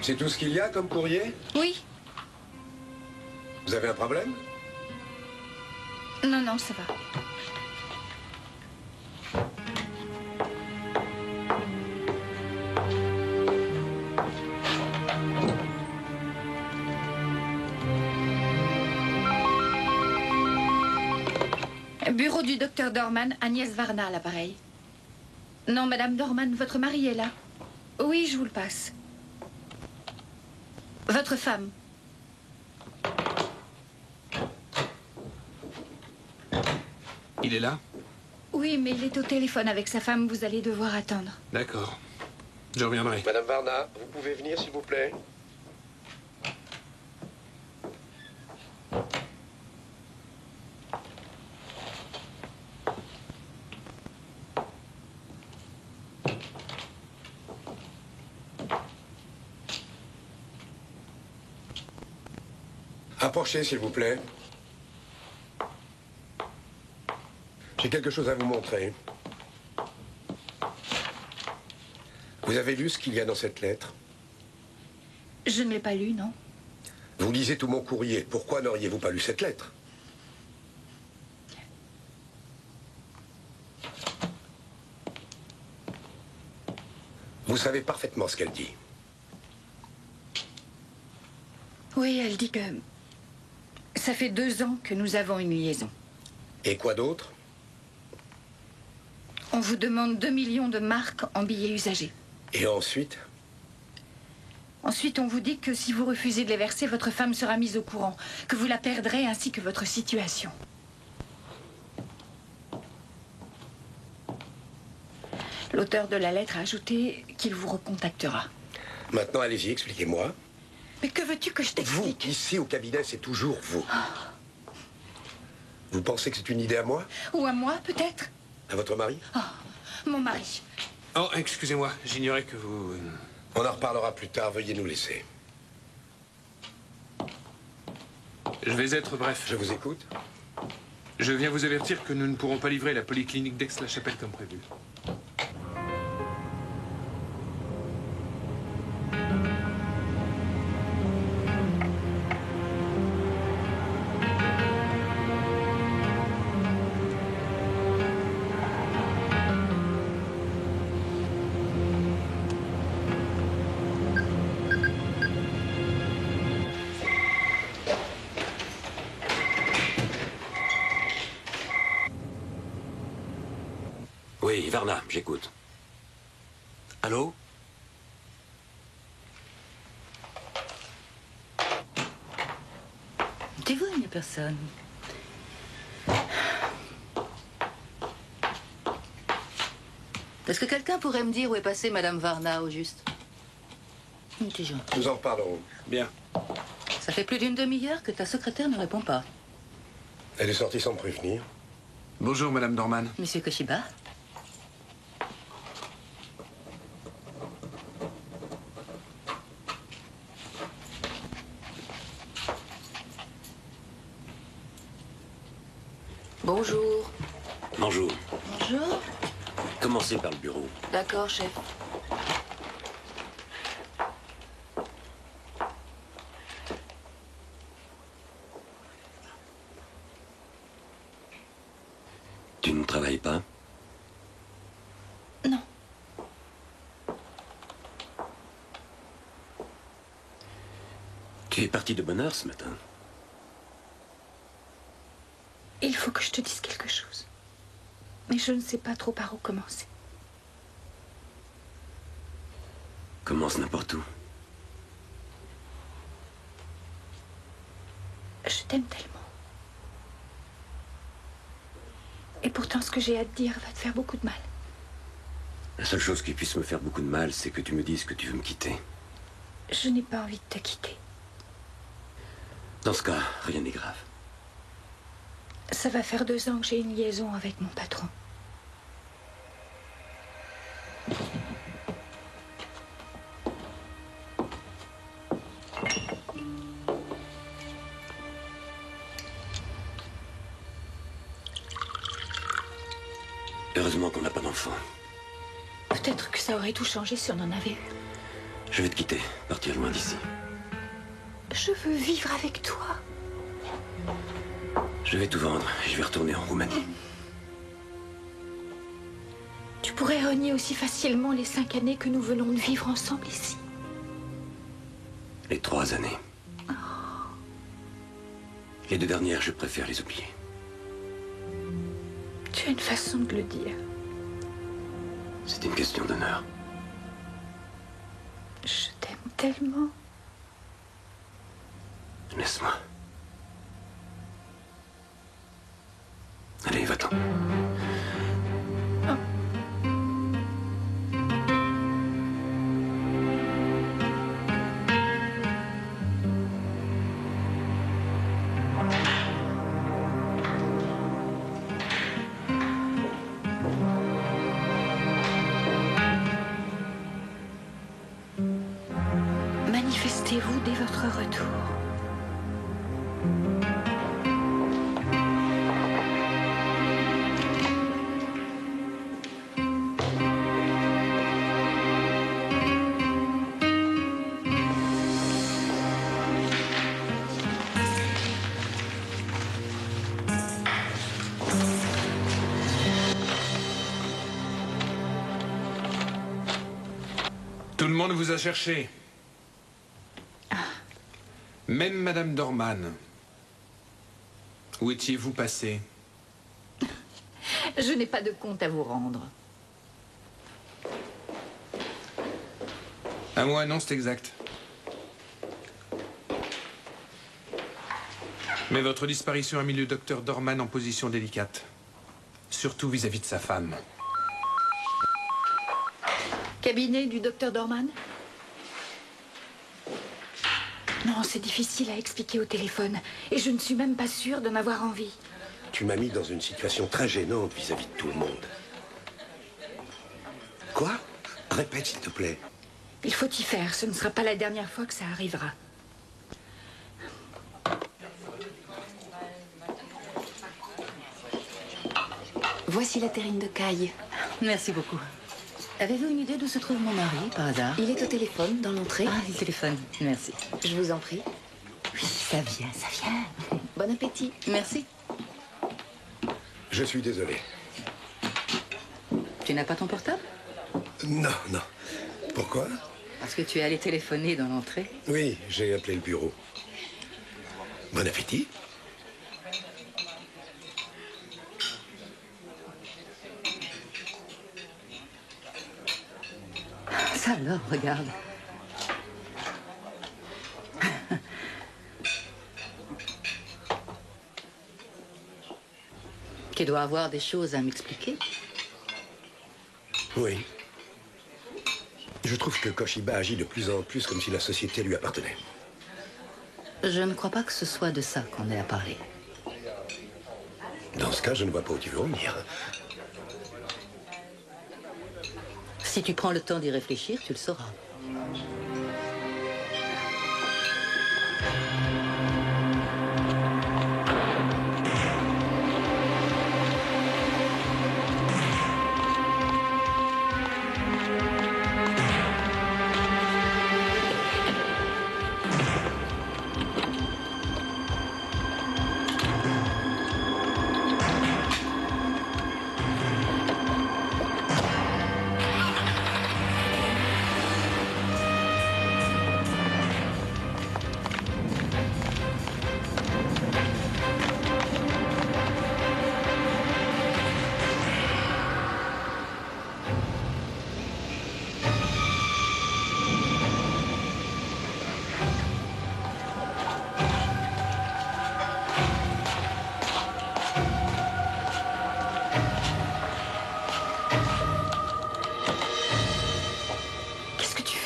C'est tout ce qu'il y a comme courrier? Oui. Vous avez un problème? Non, non, ça va. Bureau du docteur Dorman, Agnès Varna à l'appareil. Non, Madame Dorman, votre mari est là. Oui, je vous le passe. Votre femme. Il est là? Oui, mais il est au téléphone avec sa femme. Vous allez devoir attendre. D'accord. Je reviendrai. Madame Varna, vous pouvez venir, s'il vous plaît? Approchez, s'il vous plaît. J'ai quelque chose à vous montrer. Vous avez lu ce qu'il y a dans cette lettre? Je ne l'ai pas lu, non. Vous lisez tout mon courrier. Pourquoi n'auriez-vous pas lu cette lettre? Vous savez parfaitement ce qu'elle dit. Oui, elle dit que ça fait 2 ans que nous avons une liaison. Et quoi d'autre? On vous demande 2 millions de marques en billets usagés. Et ensuite? Ensuite, on vous dit que si vous refusez de les verser, votre femme sera mise au courant, que vous la perdrez ainsi que votre situation. L'auteur de la lettre a ajouté qu'il vous recontactera. Maintenant, allez-y, expliquez-moi. Mais que veux-tu que je t'explique? Vous, ici au cabinet, c'est toujours vous. Vous pensez que c'est une idée à moi? Ou à moi, peut-être? À votre mari? Oh, mon mari. Oh, excusez-moi, j'ignorais que vous... On en reparlera plus tard, veuillez nous laisser. Je vais être bref. Je vous écoute. Je viens vous avertir que nous ne pourrons pas livrer la polyclinique d'Aix-la-Chapelle comme prévu. Oui, Varna, j'écoute. Allô? Tu vois, il n'y a personne. Est-ce que quelqu'un pourrait me dire où est passée Madame Varna, au juste? T'es gentil. Nous en reparlerons. Bien. Ça fait plus d'une demi-heure que ta secrétaire ne répond pas. Elle est sortie sans me prévenir. Bonjour, Madame Dorman. Monsieur Koshiba? Bonjour. Bonjour. Bonjour. Commencez par le bureau. D'accord, chef. Tu ne travailles pas? Non. Tu es parti de bonne heure ce matin. Il faut que je te dise quelque chose. Mais je ne sais pas trop par où commencer. Commence n'importe où. Je t'aime tellement. Et pourtant, ce que j'ai à te dire va te faire beaucoup de mal. La seule chose qui puisse me faire beaucoup de mal, c'est que tu me dises que tu veux me quitter. Je n'ai pas envie de te quitter. Dans ce cas, rien n'est grave. Ça va faire 2 ans que j'ai une liaison avec mon patron. Heureusement qu'on n'a pas d'enfant. Peut-être que ça aurait tout changé si on en avait eu. Je vais te quitter, partir loin d'ici. Je veux vivre avec toi. Je vais tout vendre et je vais retourner en Roumanie. Tu pourrais renier aussi facilement les 5 années que nous venons de vivre ensemble ici. Les 3 années. Les 2 dernières, je préfère les oublier. Tu as une façon de le dire. C'est une question d'honneur. Je t'aime tellement. Laisse-moi. Allez, va-t'en. Manifestez-vous dès votre retour. Tout le monde vous a cherché. Même Madame Dorman. Où étiez-vous passé? Je n'ai pas de compte à vous rendre. À moi, non, c'est exact. Mais votre disparition a mis le docteur Dorman en position délicate. Surtout vis-à-vis de sa femme. Cabinet du docteur Dorman? Non, c'est difficile à expliquer au téléphone. Et je ne suis même pas sûre d'en avoir envie. Tu m'as mis dans une situation très gênante vis-à-vis de tout le monde. Quoi? Répète, s'il te plaît. Il faut y faire. Ce ne sera pas la dernière fois que ça arrivera. Voici la terrine de caille. Merci beaucoup. Avez-vous une idée d'où se trouve mon mari, par hasard? Il est au téléphone, dans l'entrée. Ah, il téléphone. Merci. Je vous en prie. Oui, ça vient, ça vient. Bon appétit. Merci. Je suis désolé. Tu n'as pas ton portable? Non, non. Pourquoi? Parce que tu es allé téléphoner dans l'entrée. Oui, j'ai appelé le bureau. Bon appétit. Ça alors, regarde. Tu dois avoir des choses à m'expliquer. Oui. Je trouve que Koshiba agit de plus en plus comme si la société lui appartenait. Je ne crois pas que ce soit de ça qu'on ait à parler. Dans ce cas, je ne vois pas où tu veux en venir. Si tu prends le temps d'y réfléchir, tu le sauras.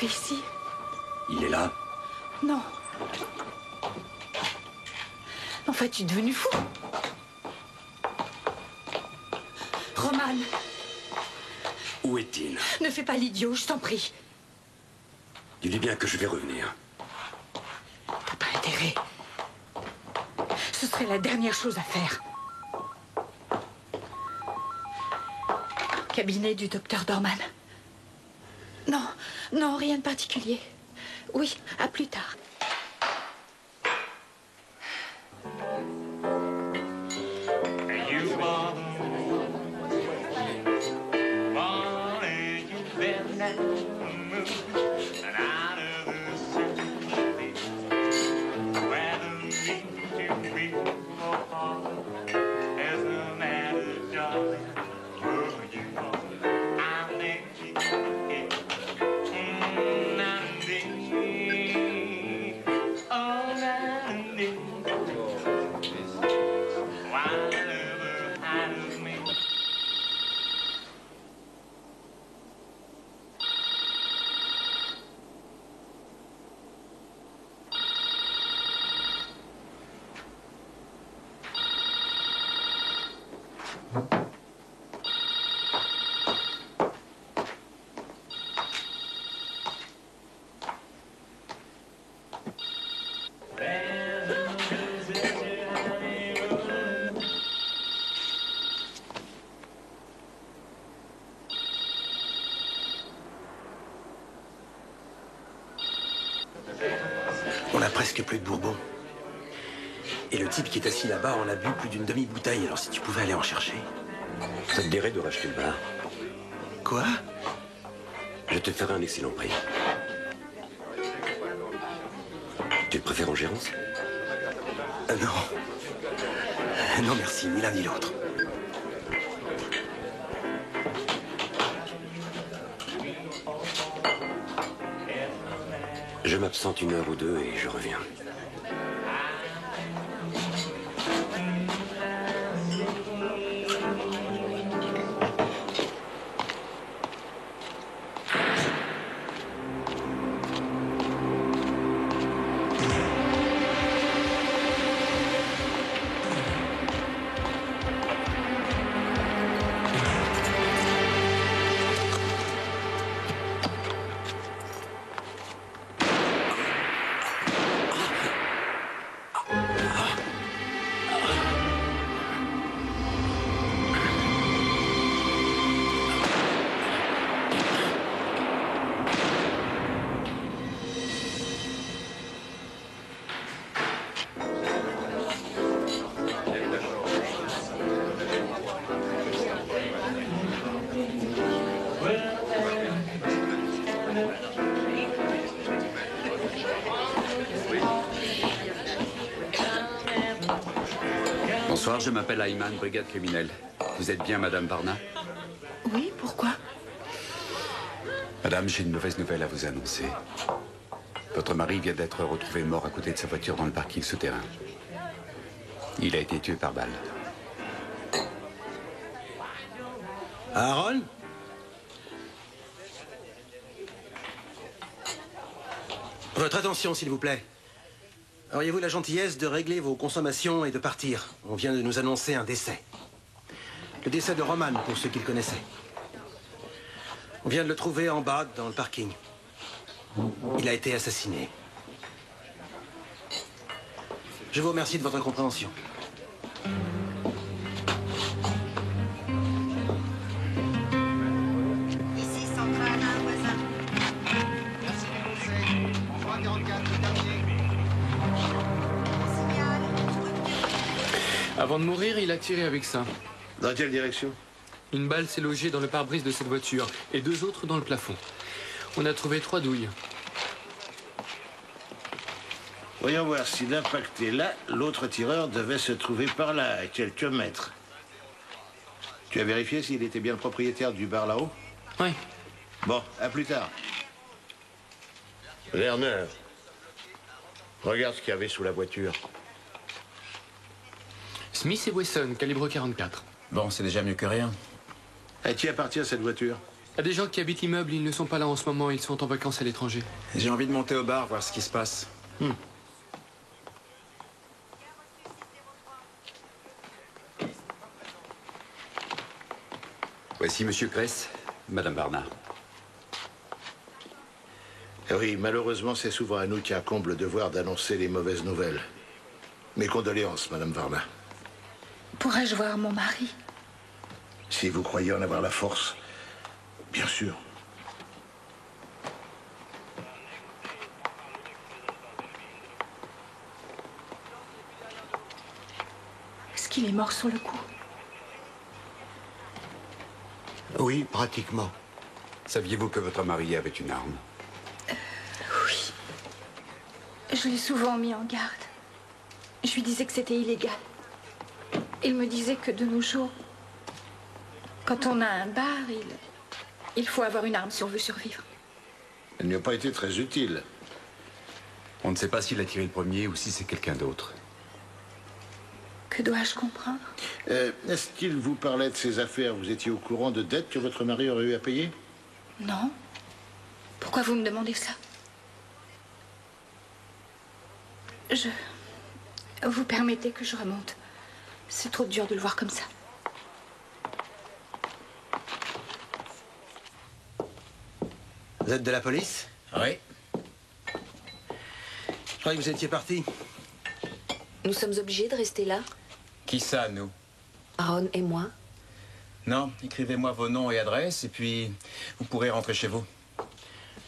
Ici? Il est là. Non. En fait, tu es devenu fou. Roman, Où est-il? ne fais pas l'idiot, je t'en prie. Dis-lui bien que je vais revenir. T'as pas intérêt. Ce serait la dernière chose à faire. Cabinet du docteur Dorman. Non, non, rien de particulier. Oui, à plus tard. On n'a presque plus de bourbon. Et le type qui est assis là-bas en a bu plus d'une demi-bouteille, alors si tu pouvais aller en chercher. Ça te dirait de racheter le bar? Quoi? Je te ferai un excellent prix. Tu le préfères en gérance? Non. Non, merci, ni l'un ni l'autre. Je m'absente 1 heure ou 2 et je reviens. Bonsoir, je m'appelle Ayman, brigade criminelle. Vous êtes bien Madame Varna? Oui, pourquoi? Madame, j'ai une mauvaise nouvelle à vous annoncer. Votre mari vient d'être retrouvé mort à côté de sa voiture dans le parking souterrain. Il a été tué par balle. Aaron? Votre attention, s'il vous plaît. Auriez-vous la gentillesse de régler vos consommations et de partir? On vient de nous annoncer un décès. Le décès de Roman, pour ceux qui le connaissaient. On vient de le trouver en bas, dans le parking. Il a été assassiné. Je vous remercie de votre compréhension. Ici, centrale, un voisin. Merci du conseil. 344, le dernier. Signal. Avant de mourir, il a tiré avec ça. Dans quelle direction? Une balle s'est logée dans le pare-brise de cette voiture et 2 autres dans le plafond. On a trouvé 3 douilles. Voyons voir, si l'impact est là, l'autre tireur devait se trouver par là, à quelques mètres. Tu as vérifié s'il était bien le propriétaire du bar là-haut? Oui. Bon, à plus tard. Werner, regarde ce qu'il y avait sous la voiture. Smith et Wesson, calibre 44. Bon, c'est déjà mieux que rien. À qui appartient cette voiture? À des gens qui habitent l'immeuble, ils ne sont pas là en ce moment, ils sont en vacances à l'étranger. J'ai envie de monter au bar, voir ce qui se passe. Voici Monsieur Kress, Madame Varna. Oui, malheureusement, c'est souvent à nous qui incombe le devoir d'annoncer les mauvaises nouvelles. Mes condoléances, Madame Varna. Pourrais-je voir mon mari? Si vous croyez en avoir la force, bien sûr. qu'il est mort sur le coup? Oui, pratiquement. Saviez-vous que votre mari avait une arme? Oui. Je l'ai souvent mis en garde. Je lui disais que c'était illégal. Il me disait que de nos jours, quand on a un bar, il faut avoir une arme si on veut survivre. Elle n'y a pas été très utile. On ne sait pas s'il a tiré le premier ou si c'est quelqu'un d'autre. Que dois-je comprendre? Est-ce qu'il vous parlait de ses affaires? Vous étiez au courant de dettes que votre mari aurait eu à payer? Non. Pourquoi vous me demandez ça? Vous permettez que je remonte? C'est trop dur de le voir comme ça. Vous êtes de la police? Oui. Je croyais que vous étiez parti. Nous sommes obligés de rester là, Qui ça, nous? Ron et moi. Non, écrivez-moi vos noms et adresses, et puis vous pourrez rentrer chez vous.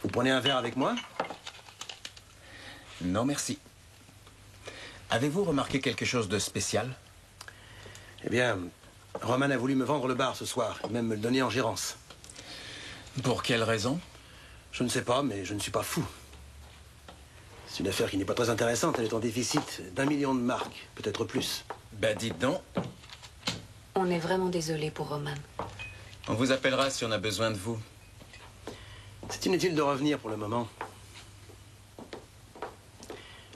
Vous prenez un verre avec moi? Non, merci. Avez-vous remarqué quelque chose de spécial? Eh bien, Roman a voulu me vendre le bar ce soir, et même me le donner en gérance. Pour quelle raison? Je ne sais pas, mais je ne suis pas fou. C'est une affaire qui n'est pas très intéressante. Elle est en déficit d'1 million de marks, peut-être plus. Ben, dites donc. On est vraiment désolé pour Roman. On vous appellera si on a besoin de vous. C'est inutile de revenir pour le moment.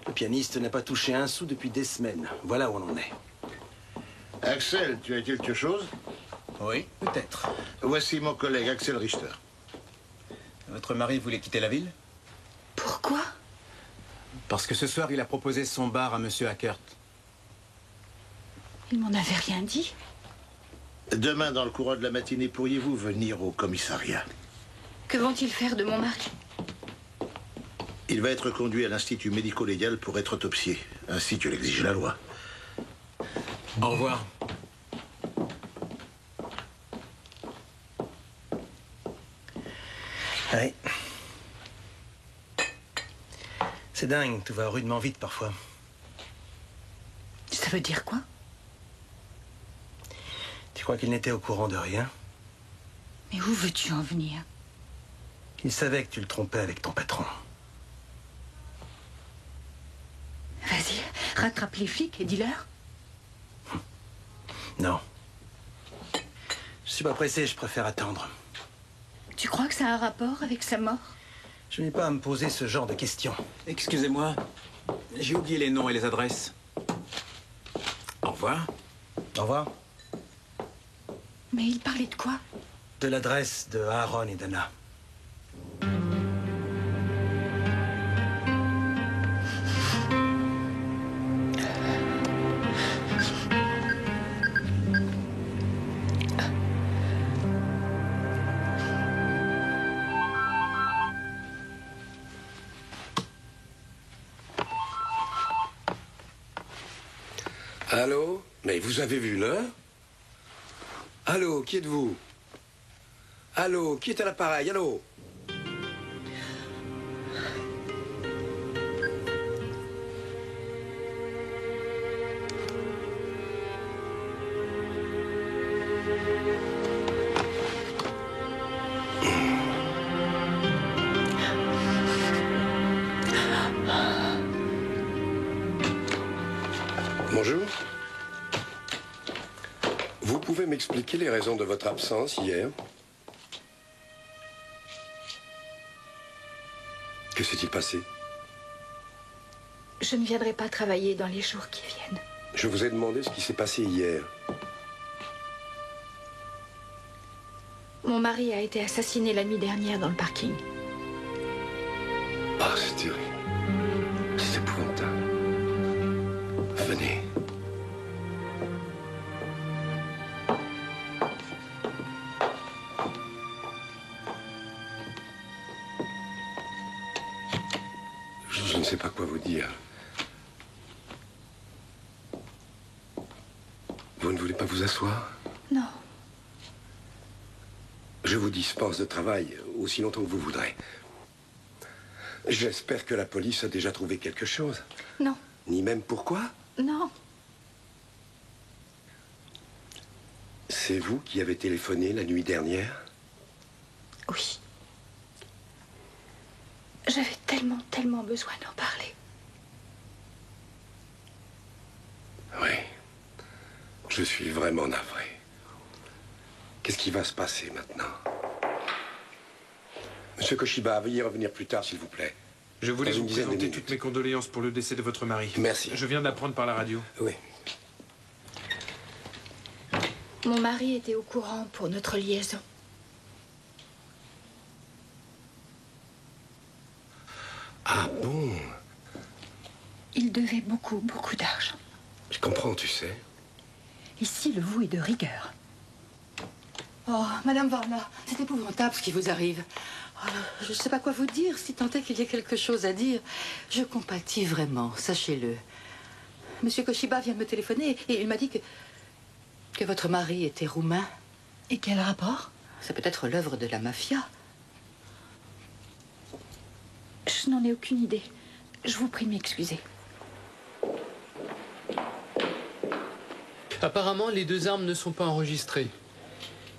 Le pianiste n'a pas touché un sou depuis des semaines. Voilà où on en est. Axel, tu as quelque chose? Oui, peut-être. Voici mon collègue Axel Richter. Votre mari voulait quitter la ville? Pourquoi? Parce que ce soir, il a proposé son bar à Monsieur Hackert. Il m'en avait rien dit. Demain, dans le courant de la matinée, pourriez-vous venir au commissariat? Que vont-ils faire de mon mari? Il va être conduit à l'Institut médico-légal pour être autopsié, ainsi que l'exige la loi. Au revoir. Oui. C'est dingue, tout va rudement vite parfois. Ça veut dire quoi? Tu crois qu'il n'était au courant de rien? Mais où veux-tu en venir? Il savait que tu le trompais avec ton patron. Vas-y, rattrape les flics et dis-leur. Non. Je suis pas pressé, je préfère attendre. Tu crois que ça a un rapport avec sa mort? Je n'ai pas à me poser ce genre de questions. Excusez-moi, j'ai oublié les noms et les adresses. Au revoir. Au revoir. Mais il parlait de quoi? De l'adresse de Aaron et d'Anna. Allô? Mais vous avez vu l'heure? Allô, qui êtes-vous? Allô, qui est à l'appareil? Allô? Bonjour. Vous pouvez m'expliquer les raisons de votre absence hier? Que s'est-il passé? Je ne viendrai pas travailler dans les jours qui viennent. Je vous ai demandé ce qui s'est passé hier. Mon mari a été assassiné la nuit dernière dans le parking. Ah, c'est terrible. C'est épouvantable. Venez. Je ne sais pas quoi vous dire. Vous ne voulez pas vous asseoir? Non. Je vous dispense de travail aussi longtemps que vous voudrez. J'espère que la police a déjà trouvé quelque chose. Non. Ni même pourquoi? Non. C'est vous qui avez téléphoné la nuit dernière? Oui. J'avais tellement besoin d'en parler. Oui. Je suis vraiment navré. Qu'est-ce qui va se passer maintenant? Monsieur Koshiba, veuillez revenir plus tard, s'il vous plaît. Je voulais Dans vous une dizaine de présenter minutes. toutes mes condoléances pour le décès de votre mari. Merci. Je viens d'apprendre par la radio. Oui. Mon mari était au courant pour notre liaison. Ah bon? Il devait beaucoup d'argent. Je comprends, tu sais. Ici, le vous est de rigueur. Oh, Madame Varna, c'est épouvantable ce qui vous arrive. Oh, je ne sais pas quoi vous dire, si tant est qu'il y ait quelque chose à dire. Je compatis vraiment, sachez-le. Monsieur Koshiba vient de me téléphoner et il m'a dit que votre mari était roumain. Et quel rapport? C'est peut-être l'œuvre de la mafia. Je n'en ai aucune idée. Je vous prie de m'excuser. Apparemment, les deux armes ne sont pas enregistrées.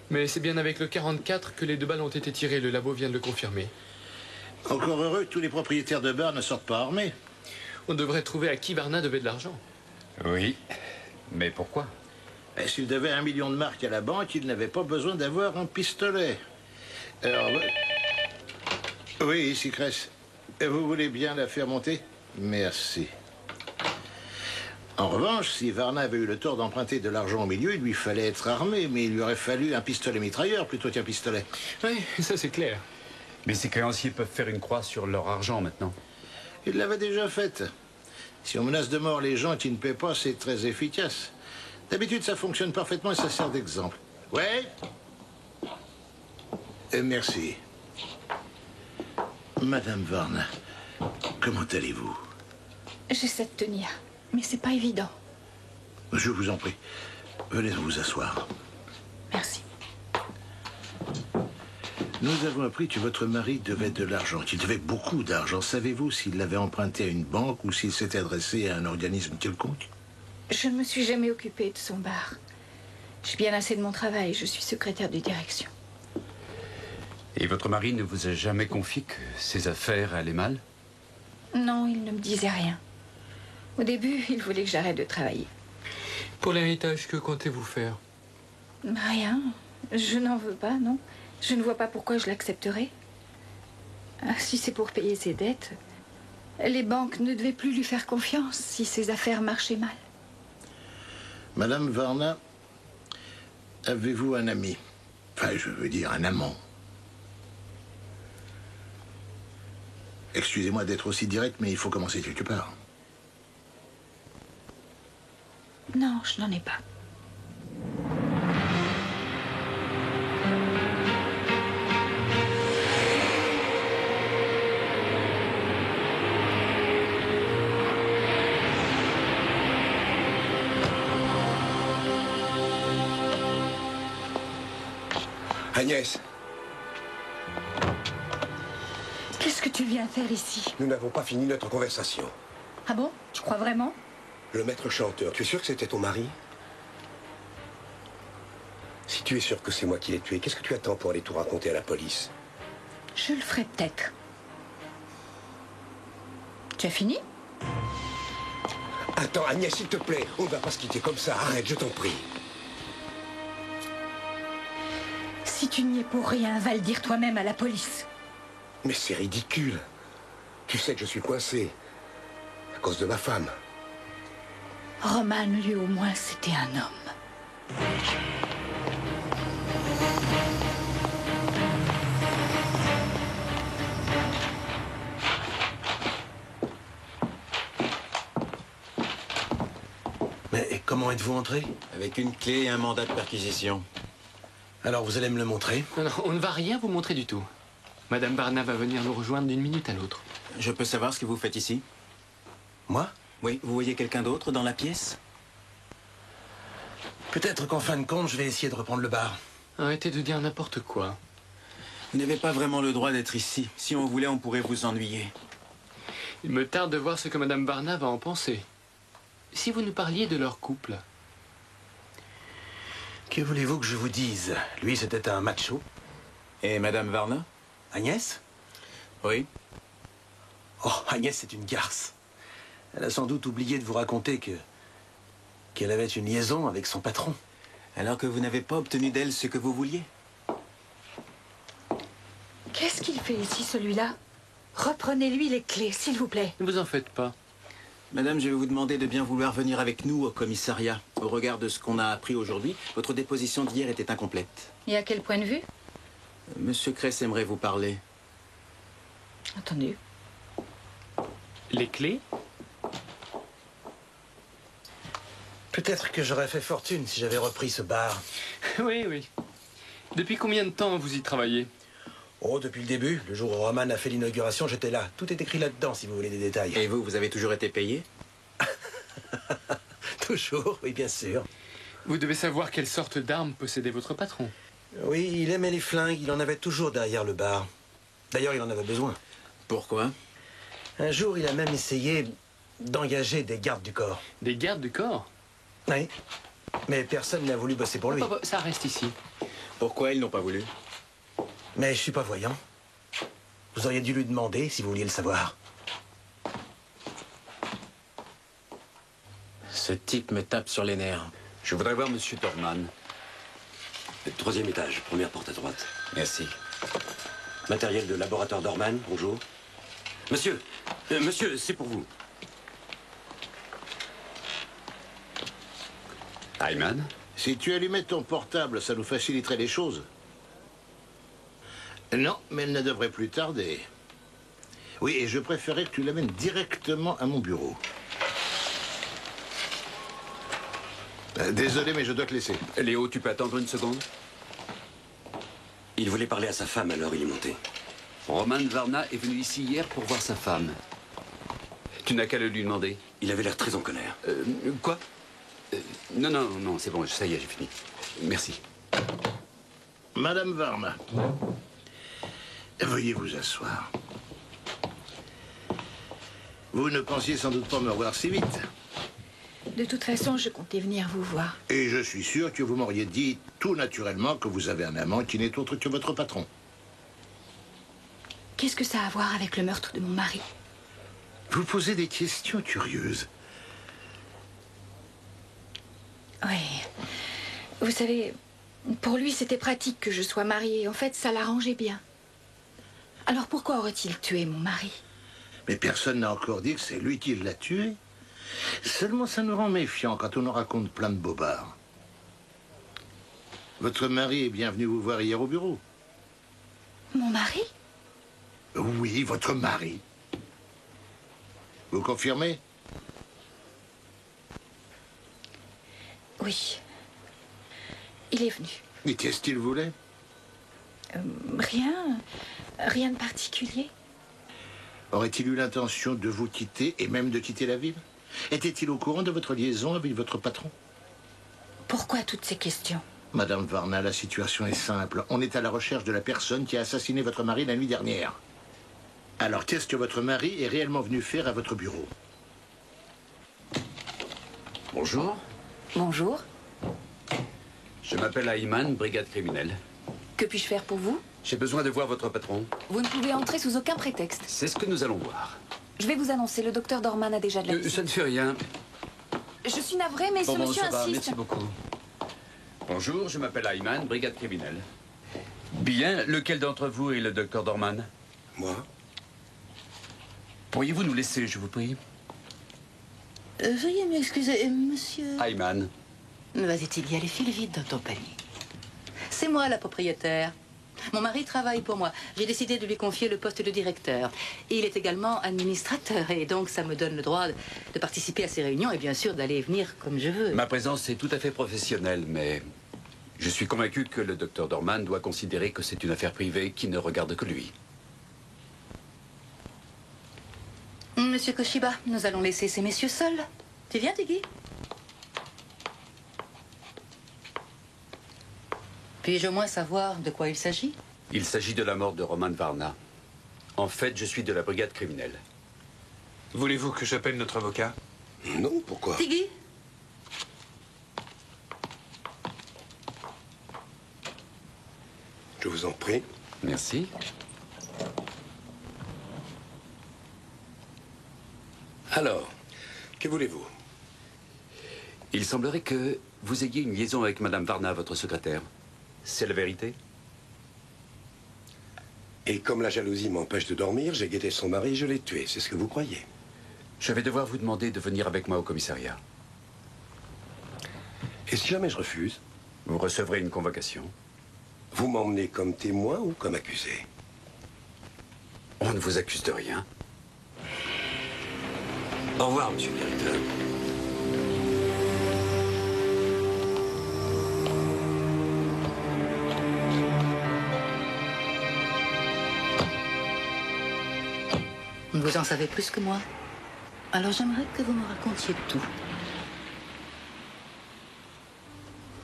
Mais c'est bien avec le 44 que les 2 balles ont été tirées. Le labo vient de le confirmer. Encore heureux que tous les propriétaires de bars ne sortent pas armés. On devrait trouver à qui Varna devait de l'argent. Oui, mais pourquoi? S'il devait 1 million de marks à la banque, il n'avait pas besoin d'avoir un pistolet. Alors... Oui, ici, Cress. Vous voulez bien la faire monter? Merci. En revanche, si Varna avait eu le tort d'emprunter de l'argent au milieu, il lui fallait être armé, mais il lui aurait fallu un pistolet mitrailleur plutôt qu'un pistolet. Oui, ça c'est clair. Mais ces créanciers peuvent faire une croix sur leur argent maintenant. Il l'avait déjà faite. Si on menace de mort les gens qui ne paient pas, c'est très efficace. D'habitude, ça fonctionne parfaitement et ça sert d'exemple. Ouais? Merci. Madame Varna, comment allez-vous? J'essaie de tenir, mais c'est pas évident. Je vous en prie. Venez vous asseoir. Merci. Nous avons appris que votre mari devait de l'argent, qu'il devait beaucoup d'argent. Savez-vous s'il l'avait emprunté à une banque ou s'il s'était adressé à un organisme quelconque? Je ne me suis jamais occupée de son bar. J'ai bien assez de mon travail. Je suis secrétaire de direction. Et votre mari ne vous a jamais confié que ses affaires allaient mal? Non, il ne me disait rien. Au début, il voulait que j'arrête de travailler. Pour l'héritage, que comptez-vous faire? Rien. Je n'en veux pas, non. Je ne vois pas pourquoi je l'accepterais. Si c'est pour payer ses dettes, les banques ne devaient plus lui faire confiance si ses affaires marchaient mal. Madame Varna, avez-vous un ami? Enfin, je veux dire un amant. Excusez-moi d'être aussi direct, mais il faut commencer quelque part. Non, je n'en ai pas. Agnès, Qu'est-ce que tu viens faire ici? nous n'avons pas fini notre conversation. Ah bon? Tu crois vraiment? Le maître chanteur, tu es sûr que c'était ton mari? Si tu es sûr que c'est moi qui l'ai tué, qu'est-ce que tu attends pour aller tout raconter à la police? Je le ferai peut-être. Tu as fini? Attends, Agnès, s'il te plaît, on ne va pas se quitter comme ça. Arrête, je t'en prie. Si tu n'y es pour rien, va le dire toi-même à la police. Mais c'est ridicule. Tu sais que je suis coincé. À cause de ma femme. Roman, lui au moins, c'était un homme. Mais comment êtes-vous entré? Avec une clé et un mandat de perquisition. Alors vous allez me le montrer? Non, on ne va rien vous montrer du tout. Madame Varna va venir nous rejoindre d'une minute à l'autre. Je peux savoir ce que vous faites ici? Moi? Oui, vous voyez quelqu'un d'autre dans la pièce? Peut-être qu'en fin de compte, je vais essayer de reprendre le bar. Arrêtez de dire n'importe quoi. Vous n'avez pas vraiment le droit d'être ici. Si on voulait, on pourrait vous ennuyer. Il me tarde de voir ce que Madame Varna va en penser. Si vous nous parliez de leur couple. Que voulez-vous que je vous dise? Lui, c'était un macho. Et Madame Varna? Agnès? Oui. Oh, Agnès, c'est une garce. Elle a sans doute oublié de vous raconter qu'elle avait une liaison avec son patron. Alors que vous n'avez pas obtenu d'elle ce que vous vouliez? Qu'est-ce qu'il fait ici, celui-là? Reprenez-lui les clés, s'il vous plaît. Ne vous en faites pas. Madame, je vais vous demander de bien vouloir venir avec nous au commissariat. Au regard de ce qu'on a appris aujourd'hui, votre déposition d'hier était incomplète. Et à quel point de vue? Monsieur Kress aimerait vous parler. Entendu. Les clés? Peut-être que j'aurais fait fortune si j'avais repris ce bar. Oui, oui. Depuis combien de temps vous y travaillez? Oh, depuis le début. Le jour où Roman a fait l'inauguration, j'étais là. Tout est écrit là-dedans, si vous voulez des détails. Et vous avez toujours été payé? Toujours, oui, bien sûr. Vous devez savoir quelle sorte d'arme possédait votre patron. Oui, il aimait les flingues. Il en avait toujours derrière le bar. D'ailleurs, il en avait besoin. Pourquoi? Un jour, il a même essayé d'engager des gardes du corps. Des gardes du corps? Oui. Mais personne n'a voulu bosser pour lui. Ça reste ici. Pourquoi ils n'ont pas voulu? Mais je suis pas voyant. Vous auriez dû lui demander si vous vouliez le savoir. Ce type me tape sur les nerfs. Je voudrais voir Monsieur Dorman. Troisième étage, première porte à droite. Merci. Matériel de laboratoire Dorman, bonjour. Monsieur, monsieur, c'est pour vous. Ayman? Si tu allumais ton portable, ça nous faciliterait les choses. Non, mais elle ne devrait plus tarder. Oui, et je préférais que tu l'amènes directement à mon bureau. Désolé, mais je dois te laisser. Léo, tu peux attendre une seconde? Il voulait parler à sa femme, alors il est monté. Roman Varna est venu ici hier pour voir sa femme. Tu n'as qu'à le lui demander. Il avait l'air très en colère. Quoi? Non, non, non, c'est bon, ça y est, j'ai fini. Merci. Madame Varna, veuillez vous asseoir. Vous ne pensiez sans doute pas me revoir si vite. De toute façon, je comptais venir vous voir. Et je suis sûr que vous m'auriez dit tout naturellement que vous avez un amant qui n'est autre que votre patron. Qu'est-ce que ça a à voir avec le meurtre de mon mari? Vous posez des questions curieuses. Oui. Vous savez, pour lui, c'était pratique que je sois mariée. En fait, ça l'arrangeait bien. Alors pourquoi aurait-il tué mon mari? Mais personne n'a encore dit que c'est lui qui l'a tué. Seulement, ça nous rend méfiants quand on nous raconte plein de bobards. Votre mari est bien venu vous voir hier au bureau. Mon mari? Oui, votre mari. Vous confirmez? Oui. Il est venu. Et qu'est-ce qu'il voulait? Rien. Rien de particulier. Aurait-il eu l'intention de vous quitter et même de quitter la ville? Était-il au courant de votre liaison avec votre patron? Pourquoi toutes ces questions? Madame Varna, la situation est simple. On est à la recherche de la personne qui a assassiné votre mari la nuit dernière. Alors, qu'est-ce que votre mari est réellement venu faire à votre bureau? Bonjour. Bonjour. Je m'appelle Ayman, brigade criminelle. Que puis-je faire pour vous? J'ai besoin de voir votre patron. Vous ne pouvez entrer sous aucun prétexte. C'est ce que nous allons voir. Je vais vous annoncer, le docteur Dorman a déjà de la visite. Ça ne fait rien. Je suis navrée, mais ce monsieur ça va, insiste. merci beaucoup. Bonjour, je m'appelle Ayman, brigade criminelle. Bien, lequel d'entre vous est le docteur Dorman? Moi. Pourriez-vous nous laisser, je vous prie? Veuillez m'excuser, monsieur... Ayman. Vas-y, il y a les fils vides dans ton panier. C'est moi la propriétaire. Mon mari travaille pour moi. J'ai décidé de lui confier le poste de directeur. Et il est également administrateur. Et donc, ça me donne le droit de participer à ses réunions et bien sûr d'aller et venir comme je veux. Ma présence est tout à fait professionnelle, mais je suis convaincu que le docteur Dorman doit considérer que c'est une affaire privée qui ne regarde que lui. Monsieur Koshiba, nous allons laisser ces messieurs seuls. Tu viens, Tiggy? Puis-je au moins savoir de quoi il s'agit? Il s'agit de la mort de Roman Varna. En fait, je suis de la brigade criminelle. Voulez-vous que j'appelle notre avocat? Non, pourquoi? Tiggy? Je vous en prie. Merci. Alors, que voulez-vous? Il semblerait que vous ayez une liaison avec Madame Varna, votre secrétaire. C'est la vérité? Et comme la jalousie m'empêche de dormir, j'ai guetté son mari et je l'ai tué. C'est ce que vous croyez? Je vais devoir vous demander de venir avec moi au commissariat. Et si jamais je refuse? Vous recevrez une convocation. Vous m'emmenez comme témoin ou comme accusé? On ne vous accuse de rien. Au revoir, monsieur le directeur. Vous en savez plus que moi. Alors j'aimerais que vous me racontiez tout.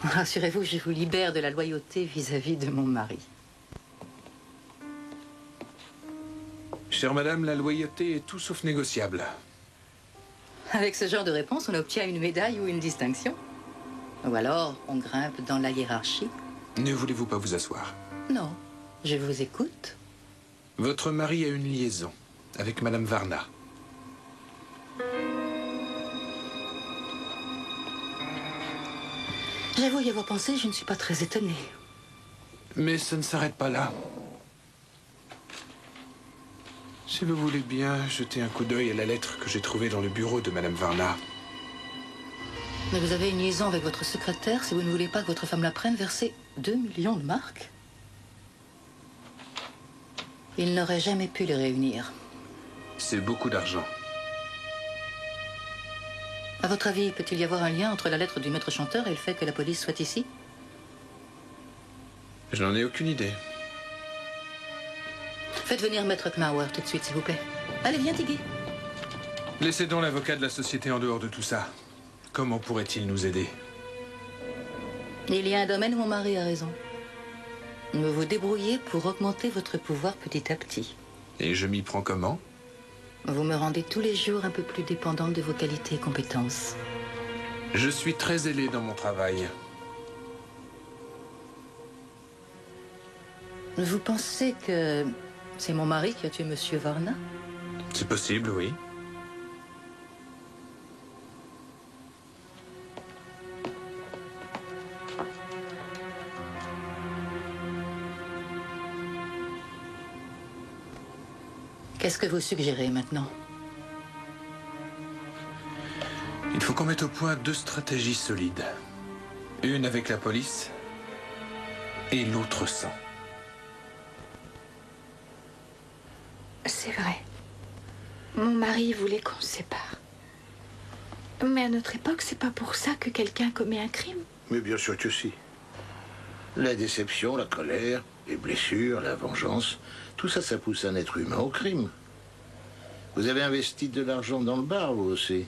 Rassurez-vous, je vous libère de la loyauté vis-à-vis de mon mari. Chère madame, la loyauté est tout sauf négociable. Avec ce genre de réponse, on obtient une médaille ou une distinction. Ou alors, on grimpe dans la hiérarchie. Ne voulez-vous pas vous asseoir? Non, je vous écoute. Votre mari a une liaison avec Madame Varna. J'avoue y avoir pensé, je ne suis pas très étonnée. Mais ça ne s'arrête pas là. Si vous voulez bien jeter un coup d'œil à la lettre que j'ai trouvée dans le bureau de Madame Varna. Mais vous avez une liaison avec votre secrétaire. Si vous ne voulez pas que votre femme la prenne, versez 2 millions de marks. Il n'aurait jamais pu les réunir. C'est beaucoup d'argent. À votre avis, peut-il y avoir un lien entre la lettre du maître chanteur et le fait que la police soit ici? Je n'en ai aucune idée. Faites venir maître Knauer tout de suite, s'il vous plaît. Allez, viens, Tiggy. Laissez donc l'avocat de la société en dehors de tout ça. Comment pourrait-il nous aider? Il y a un domaine où mon mari a raison. Vous vous débrouillez pour augmenter votre pouvoir petit à petit. Et je m'y prends comment? Vous me rendez tous les jours un peu plus dépendante de vos qualités et compétences. Je suis très zélé dans mon travail. Vous pensez que c'est mon mari qui a tué Monsieur Varna? C'est possible, oui. Qu'est-ce que vous suggérez maintenant? Il faut qu'on mette au point 2 stratégies solides. Une avec la police et l'autre sans. C'est vrai. Mon mari voulait qu'on se sépare. Mais à notre époque, c'est pas pour ça que quelqu'un commet un crime. Mais bien sûr que si. La déception, la colère, les blessures, la vengeance, tout ça, ça pousse un être humain au crime. Vous avez investi de l'argent dans le bar, vous aussi?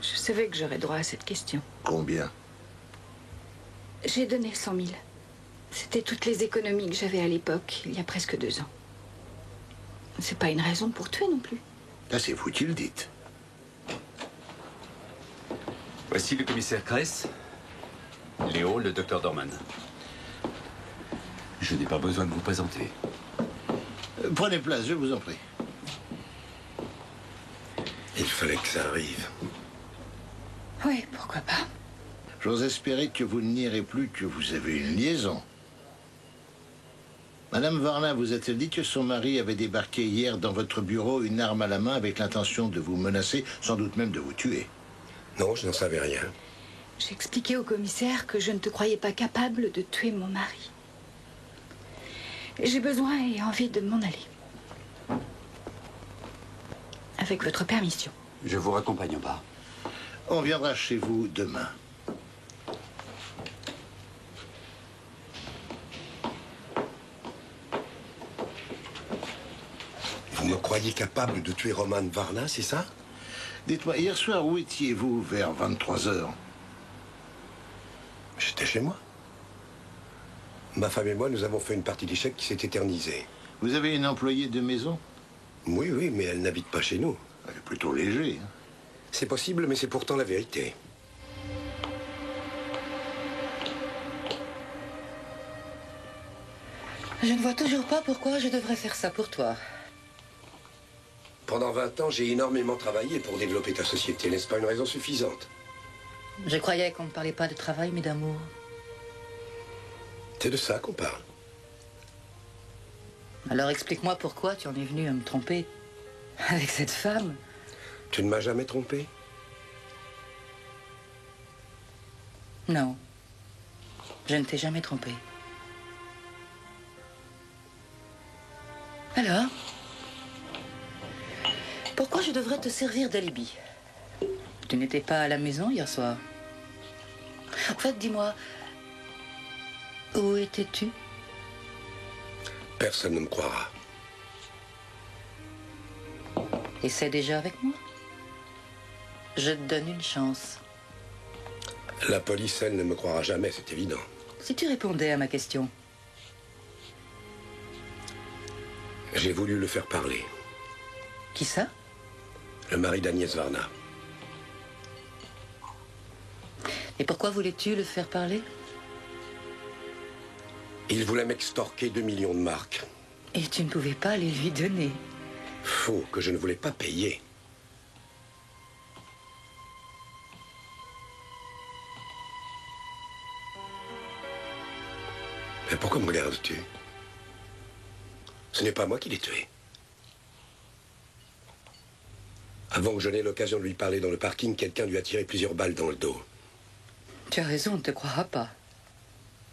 Je savais que j'aurais droit à cette question. Combien? J'ai donné 100 000. C'était toutes les économies que j'avais à l'époque, il y a presque 2 ans. C'est pas une raison pour tuer non plus. Ah, c'est vous qui le dites. Voici le commissaire Kress. Léo, le docteur Dorman. Je n'ai pas besoin de vous présenter. Prenez place, je vous en prie. Il fallait que ça arrive. Oui, pourquoi pas. J'ose espérer que vous ne nierez plus que vous avez une liaison. Madame Varna vous a-t-elle dit que son mari avait débarqué hier dans votre bureau, une arme à la main, avec l'intention de vous menacer, sans doute même de vous tuer? Non, je n'en savais rien. J'ai expliqué au commissaire que je ne te croyais pas capable de tuer mon mari. J'ai besoin et envie de m'en aller. Avec votre permission. Je vous raccompagne en bas. On viendra chez vous demain. Vous me croyez capable de tuer Roman Varna, c'est ça? Dites-moi, hier soir, où étiez-vous vers 23 heures? J'étais chez moi. Ma femme et moi, nous avons fait une partie d'échecs qui s'est éternisée. Vous avez une employée de maison? Oui, oui, mais elle n'habite pas chez nous. Elle est plutôt léger. Hein? C'est possible, mais c'est pourtant la vérité. Je ne vois toujours pas pourquoi je devrais faire ça pour toi. Pendant 20 ans, j'ai énormément travaillé pour développer ta société. N'est-ce pas une raison suffisante? Je croyais qu'on ne parlait pas de travail, mais d'amour. C'est de ça qu'on parle. Alors explique-moi pourquoi tu en es venu à me tromper avec cette femme. Tu ne m'as jamais trompé? Non. Je ne t'ai jamais trompé. Alors? Pourquoi je devrais te servir d'alibi? Tu n'étais pas à la maison hier soir. En fait, dis-moi, où étais-tu? Personne ne me croira. Essaie déjà avec moi. Je te donne une chance. La police, elle, ne me croira jamais, c'est évident. Si tu répondais à ma question. J'ai voulu le faire parler. Qui ça? Le mari d'Agnès Varna. Et pourquoi voulais-tu le faire parler? Il voulait m'extorquer 2 millions de marks. Et tu ne pouvais pas les lui donner. Faux, que je ne voulais pas payer. Mais pourquoi me regardes-tu? Ce n'est pas moi qui l'ai tué. Avant que je n'ai l'occasion de lui parler dans le parking, quelqu'un lui a tiré plusieurs balles dans le dos. Tu as raison, on ne te croira pas.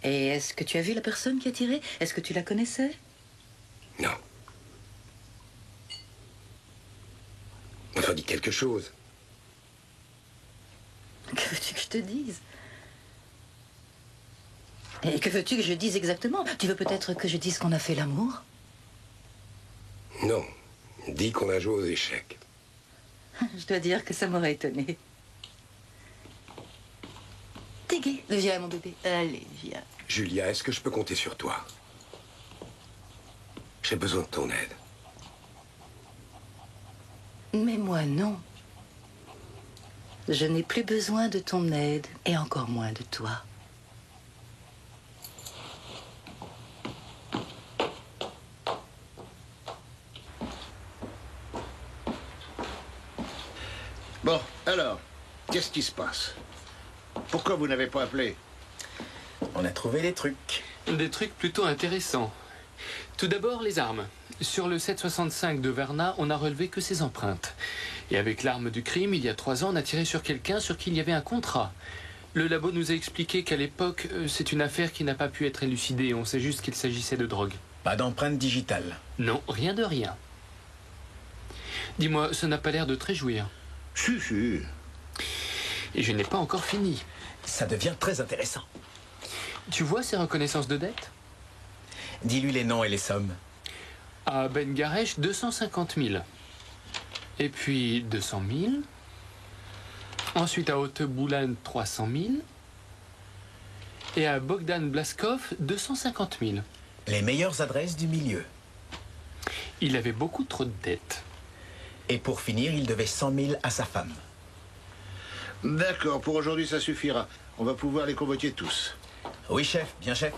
Et est-ce que tu as vu la personne qui a tiré? Est-ce que tu la connaissais? Non. Enfin, dis quelque chose. Que veux-tu que je te dise? Et que veux-tu que je dise exactement? Tu veux peut-être que je dise qu'on a fait l'amour? Non. Dis qu'on a joué aux échecs. Je dois dire que ça m'aurait étonné. T'es gai. Viens, mon bébé. Allez, viens. Julia, est-ce que je peux compter sur toi? J'ai besoin de ton aide. Mais moi, non. Je n'ai plus besoin de ton aide, et encore moins de toi. Bon, alors, qu'est-ce qui se passe? Pourquoi vous n'avez pas appelé? On a trouvé des trucs. Des trucs plutôt intéressants. Tout d'abord, les armes. Sur le 765 de Varna, on n'a relevé que ses empreintes. Et avec l'arme du crime, il y a 3 ans, on a tiré sur quelqu'un sur qui il y avait un contrat. Le labo nous a expliqué qu'à l'époque, c'est une affaire qui n'a pas pu être élucidée. On sait juste qu'il s'agissait de drogue. Pas d'empreinte digitale. Non, rien de rien. Dis-moi, ça n'a pas l'air de très jouir. Si, si. Et je n'ai pas encore fini. Ça devient très intéressant. Tu vois ces reconnaissances de dette? Dis-lui les noms et les sommes. À Ben Garesh, 250 000. Et puis 200 000. Ensuite à Haute-Boulan, 300 000. Et à Bogdan Blaskov, 250 000. Les meilleures adresses du milieu. Il avait beaucoup trop de dettes. Et pour finir, il devait 100 000 à sa femme. D'accord, pour aujourd'hui, ça suffira. On va pouvoir les convoquer tous. Oui, chef, bien chef.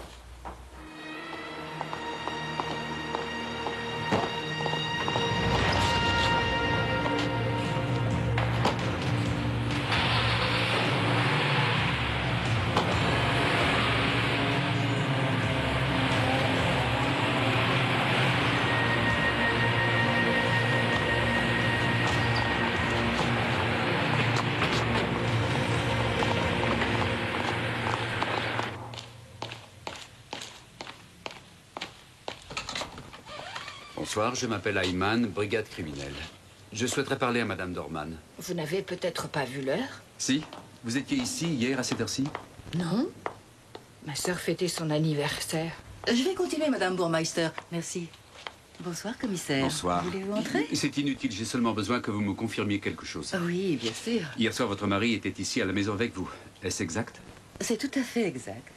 Bonsoir, je m'appelle Ayman, brigade criminelle. Je souhaiterais parler à Madame Dorman. Vous n'avez peut-être pas vu l'heure? Si, vous étiez ici hier à cette heure-ci? Non. Ma sœur fêtait son anniversaire. Je vais continuer, Madame Bourmeister. Merci. Bonsoir, commissaire. Bonsoir. Voulez-vous entrer? C'est inutile, j'ai seulement besoin que vous me confirmiez quelque chose. Oui, bien sûr. Hier soir, votre mari était ici à la maison avec vous. Est-ce exact? C'est tout à fait exact.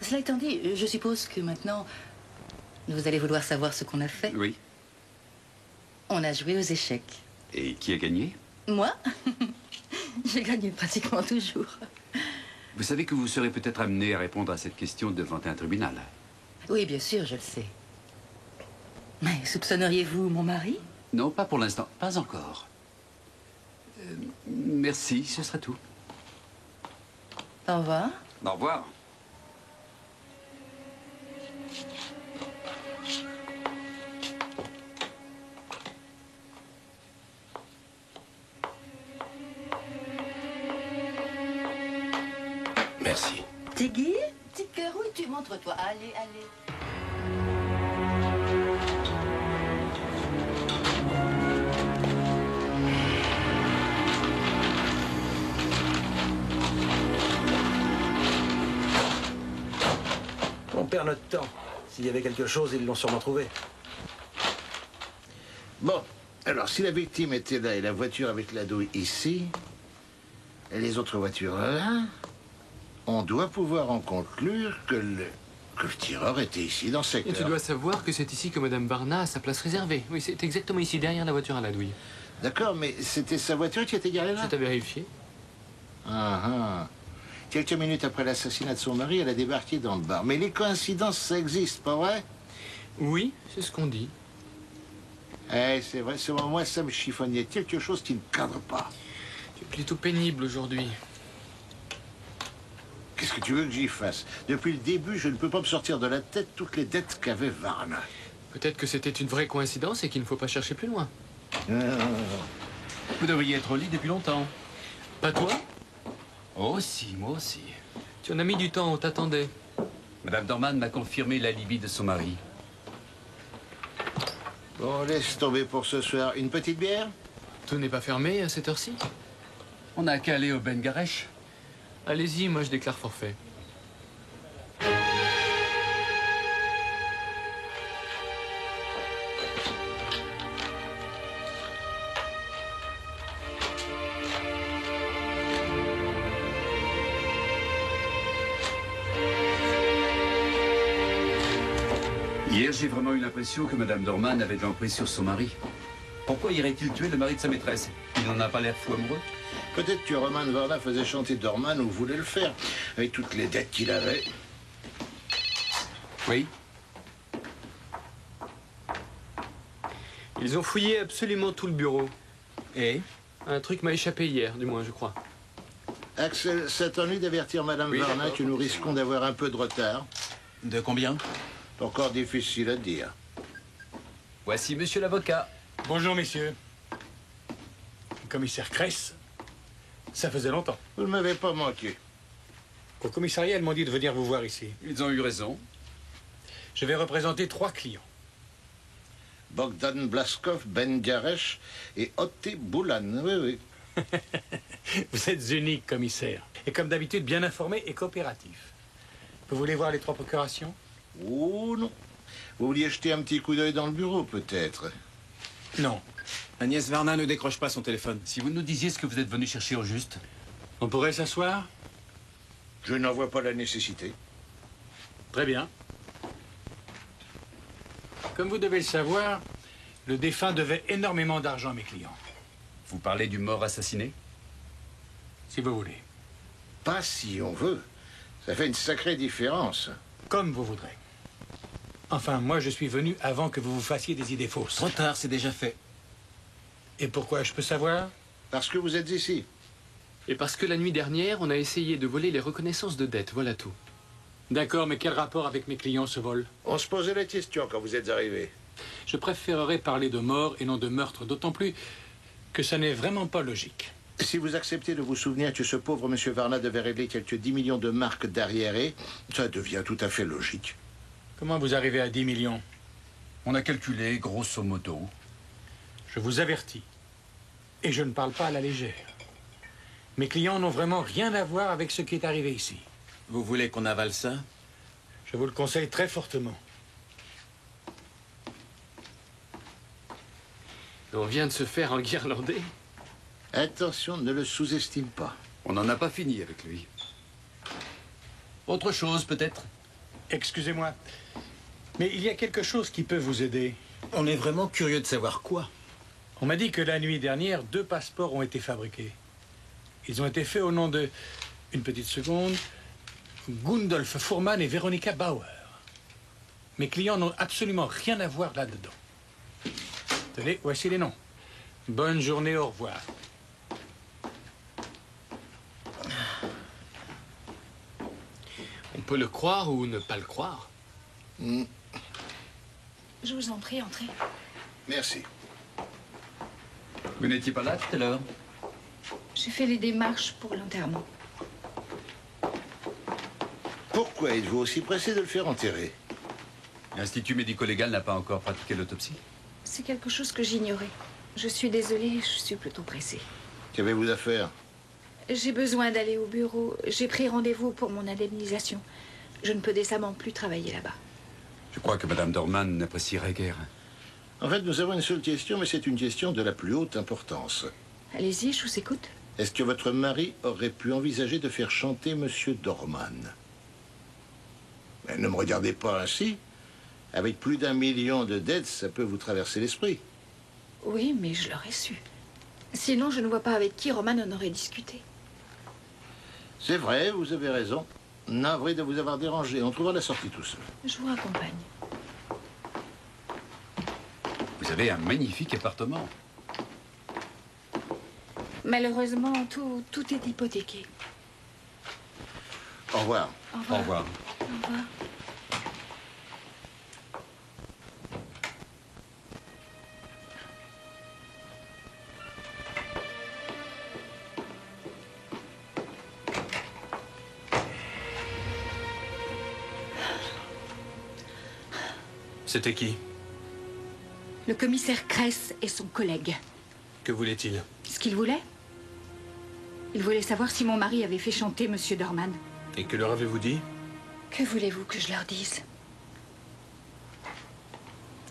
Cela étant dit, je suppose que maintenant, vous allez vouloir savoir ce qu'on a fait. Oui. On a joué aux échecs. Et qui a gagné? Moi? J'ai gagné pratiquement toujours. Vous savez que vous serez peut-être amené à répondre à cette question devant un tribunal. Oui, bien sûr, je le sais. Mais soupçonneriez-vous mon mari? Non, pas pour l'instant. Pas encore. Merci, ce sera tout. Au revoir. Au revoir. Merci. Tiggy, petite cœur, où es-tu? Montre-toi. Allez, allez. On perd notre temps. S'il y avait quelque chose, ils l'ont sûrement trouvé. Bon, alors si la victime était là et la voiture avec la douille ici, et les autres voitures là, on doit pouvoir en conclure que le tireur était ici dans ce secteur. Et tu dois savoir que c'est ici que Madame Varna a sa place réservée. Oui, c'est exactement ici, derrière la voiture à la douille. D'accord, mais c'était sa voiture qui était garée là? C'est à vérifier. Ah ah. Quelques minutes après l'assassinat de son mari, elle a débarqué dans le bar. Mais les coïncidences, ça existe, pas vrai? Oui, c'est ce qu'on dit. Eh, c'est vrai, selon moi, ça me chiffonne. Il y a quelque chose qui ne cadre pas. Tu es plutôt pénible aujourd'hui. Qu'est-ce que tu veux que j'y fasse? Depuis le début, je ne peux pas me sortir de la tête toutes les dettes qu'avait Varna. Peut-être que c'était une vraie coïncidence et qu'il ne faut pas chercher plus loin. Vous devriez être au lit depuis longtemps. Pas toi? Oh si, moi aussi. Tu en as mis du temps, on t'attendait. Madame Dorman m'a confirmé l'alibi de son mari. Bon, laisse tomber pour ce soir. Une petite bière? Tout n'est pas fermé à cette heure-ci? On n'a qu'à aller au Ben Garesh. Allez-y, moi je déclare forfait. Hier, j'ai vraiment eu l'impression que Madame Dorman avait de l'emprise sur son mari. Pourquoi irait-il tuer le mari de sa maîtresse? Il n'en a pas l'air fou amoureux. Peut-être que Roman Varna faisait chanter Dorman ou voulait le faire, avec toutes les dettes qu'il avait. Oui. Ils ont fouillé absolument tout le bureau. Et? Un truc m'a échappé hier, du moins, je crois. Axel, ça t'ennuie d'avertir Madame Varna que nous risquons d'avoir un peu de retard? De combien? Encore difficile à dire. Voici monsieur l'avocat. Bonjour, messieurs. Commissaire Kress, ça faisait longtemps. Vous ne m'avez pas manqué. Au commissariat, elles m'ont dit de venir vous voir ici. Ils ont eu raison. Je vais représenter 3 clients. Bogdan Blaskov, Ben Garesh et Otte Boulan. Oui, oui. Vous êtes unique, commissaire. Et comme d'habitude, bien informé et coopératif. Vous voulez voir les 3 procurations? Oh non. Vous vouliez jeter un petit coup d'œil dans le bureau, peut-être? Non. Agnès Varna ne décroche pas son téléphone. Si vous nous disiez ce que vous êtes venu chercher au juste. On pourrait s'asseoir? Je n'en vois pas la nécessité. Très bien. Comme vous devez le savoir, le défunt devait énormément d'argent à mes clients. Vous parlez du mort assassiné? Si vous voulez. Pas si on veut. Ça fait une sacrée différence. Comme vous voudrez. Enfin, moi, je suis venu avant que vous vous fassiez des idées fausses. Trop tard, c'est déjà fait. Et pourquoi, je peux savoir? Parce que vous êtes ici. Et parce que la nuit dernière, on a essayé de voler les reconnaissances de dette, voilà tout. D'accord, mais quel rapport avec mes clients, ce vol? On se posait la question quand vous êtes arrivé. Je préférerais parler de mort et non de meurtre, d'autant plus que ça n'est vraiment pas logique. Si vous acceptez de vous souvenir que ce pauvre monsieur Varna devait régler quelques 10 millions de marques d'arriérés, ça devient tout à fait logique. Comment vous arrivez à 10 millions? On a calculé, grosso modo. Je vous avertis. Et je ne parle pas à la légère. Mes clients n'ont vraiment rien à voir avec ce qui est arrivé ici. Vous voulez qu'on avale ça? Je vous le conseille très fortement. On vient de se faire enguirlander. Attention, ne le sous-estime pas. On n'en a pas fini avec lui. Autre chose, peut-être? Excusez-moi, mais il y a quelque chose qui peut vous aider. On est vraiment curieux de savoir quoi. On m'a dit que la nuit dernière, 2 passeports ont été fabriqués. Ils ont été faits au nom de Une petite seconde. Gundolf Fuhrmann et Veronica Bauer. Mes clients n'ont absolument rien à voir là-dedans. Tenez, voici les noms. Bonne journée, au revoir. On peut le croire ou ne pas le croire. Je vous en prie, entrez. Merci. Vous n'étiez pas là tout à l'heure? J'ai fait les démarches pour l'enterrement. Pourquoi êtes-vous aussi pressé de le faire enterrer? L'Institut médico-légal n'a pas encore pratiqué l'autopsie? C'est quelque chose que j'ignorais. Je suis désolée, je suis plutôt pressée. Qu'avez-vous à faire? J'ai besoin d'aller au bureau. J'ai pris rendez-vous pour mon indemnisation. Je ne peux décemment plus travailler là-bas. Je crois que Madame Dorman n'apprécierait guère. En fait, nous avons une seule question, mais c'est une question de la plus haute importance. Allez-y, je vous écoute. Est-ce que votre mari aurait pu envisager de faire chanter Monsieur Dorman? Mais ne me regardez pas ainsi. Avec plus d'1 million de dettes, ça peut vous traverser l'esprit. Oui, mais je l'aurais su. Sinon, je ne vois pas avec qui Roman en aurait discuté. C'est vrai, vous avez raison. Navré de vous avoir dérangé. On trouvera la sortie tout seul. Je vous raccompagne. Vous avez un magnifique appartement. Malheureusement, tout est hypothéqué. Au revoir. Au revoir. Au revoir. Au revoir. C'était qui? Le commissaire Kress et son collègue. Que voulait-il? Ce qu'il voulait? Il voulait savoir si mon mari avait fait chanter Monsieur Dorman. Et que leur avez-vous dit? Que voulez-vous que je leur dise?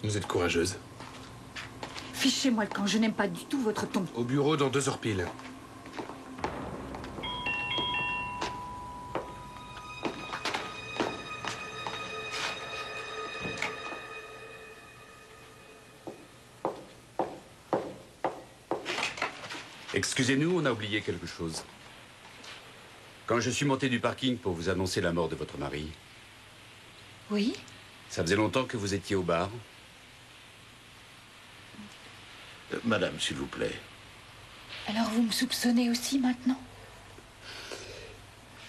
Vous êtes courageuse. Fichez-moi le camp, je n'aime pas du tout votre ton. Au bureau dans 2 heures pile. Excusez-nous, on a oublié quelque chose. Quand je suis monté du parking pour vous annoncer la mort de votre mari... Oui? Ça faisait longtemps que vous étiez au bar? Madame, s'il vous plaît. Alors vous me soupçonnez aussi maintenant?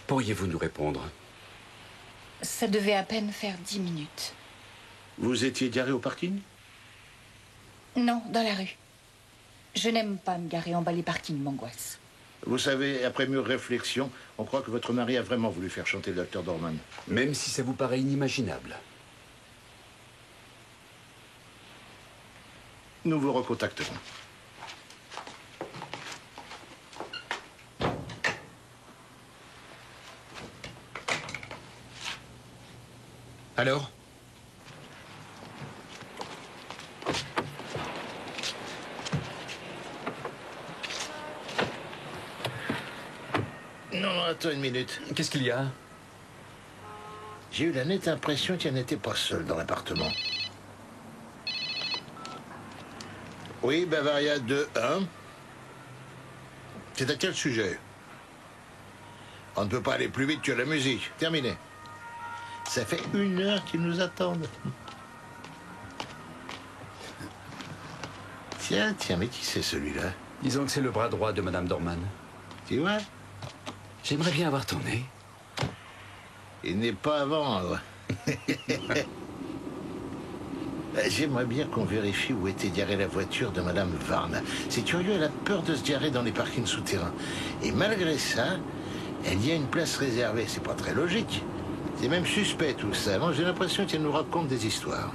Pourriez-vous nous répondre? Ça devait à peine faire 10 minutes. Vous étiez garé au parking? Non, dans la rue. Je n'aime pas me garer en bas les parkings, m'angoisse. Vous savez, après mûre réflexion, on croit que votre mari a vraiment voulu faire chanter le docteur Dorman. Même si ça vous paraît inimaginable. Nous vous recontacterons. Alors? Non, attends une minute. Qu'est-ce qu'il y a? J'ai eu la nette impression qu'elle n'était pas seule dans l'appartement. Oui, Bavaria 2-1. C'est à quel sujet? On ne peut pas aller plus vite que la musique. Terminé. Ça fait 1 heure qu'ils nous attendent. Tiens, mais qui c'est celui-là? Disons que c'est le bras droit de Madame Dorman. Tu vois? J'aimerais bien avoir ton nez. Il n'est pas à vendre. J'aimerais bien qu'on vérifie où était garée la voiture de Madame Varna. C'est curieux, elle a peur de se garer dans les parkings souterrains. Et malgré ça, elle y a une place réservée. C'est pas très logique. C'est même suspect tout ça. Moi, j'ai l'impression qu'elle nous raconte des histoires.